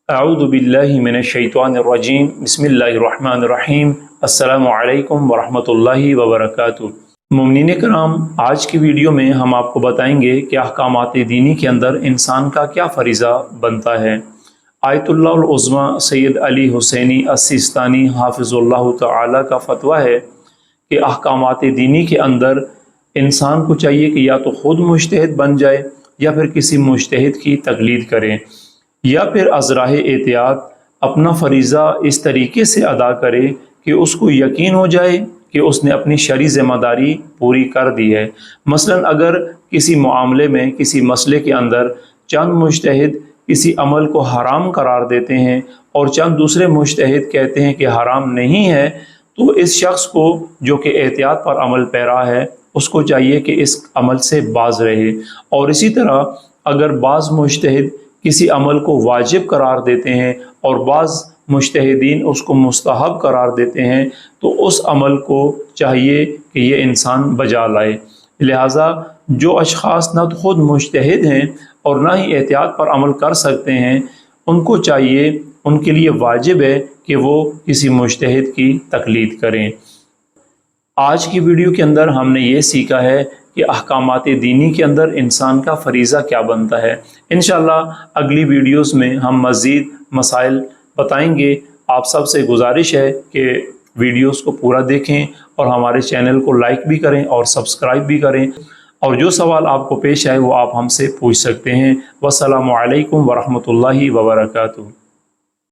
اعوذ باللہ من الشیطان الرجیم بسم اللہ الرحمن الرحیم السلام علیکم ورحمۃ اللہ وبرکاتہ۔ مومنین کرام، آج کی ویڈیو میں ہم آپ کو بتائیں گے کہ احکامات دینی کے اندر انسان کا کیا فریضہ بنتا ہے۔ آیت اللہ العظمیٰ سید علی حسینی السیستانی حافظ اللہ تعالی کا فتویٰ ہے کہ احکامات دینی کے اندر انسان کو چاہیے کہ یا تو خود مجتہد بن جائے یا پھر کسی مجتہد کی تقلید کرے، یا پھر از راہ احتیاط اپنا فریضہ اس طریقے سے ادا کرے کہ اس کو یقین ہو جائے کہ اس نے اپنی شرعی ذمہ داری پوری کر دی ہے۔ مثلا اگر کسی معاملے میں، کسی مسئلے کے اندر چند مجتہد کسی عمل کو حرام قرار دیتے ہیں اور چند دوسرے مجتہد کہتے ہیں کہ حرام نہیں ہے، تو اس شخص کو جو کہ احتیاط پر عمل پیرا ہے اس کو چاہیے کہ اس عمل سے باز رہے۔ اور اسی طرح اگر بعض مجتہد کسی عمل کو واجب قرار دیتے ہیں اور بعض مجتہدین اس کو مستحب قرار دیتے ہیں، تو اس عمل کو چاہیے کہ یہ انسان بجا لائے۔ لہٰذا جو اشخاص نہ تو خود مجتہد ہیں اور نہ ہی احتیاط پر عمل کر سکتے ہیں، ان کو چاہیے، ان کے لیے واجب ہے کہ وہ کسی مجتہد کی تقلید کریں۔ آج کی ویڈیو کے اندر ہم نے یہ سیکھا ہے کہ احکامات دینی کے اندر انسان کا فریضہ کیا بنتا ہے۔ انشاءاللہ اگلی ویڈیوز میں ہم مزید مسائل بتائیں گے۔ آپ سب سے گزارش ہے کہ ویڈیوز کو پورا دیکھیں اور ہمارے چینل کو لائک بھی کریں اور سبسکرائب بھی کریں، اور جو سوال آپ کو پیش آئے وہ آپ ہم سے پوچھ سکتے ہیں۔ والسلام علیکم ورحمۃ اللہ وبرکاتہ۔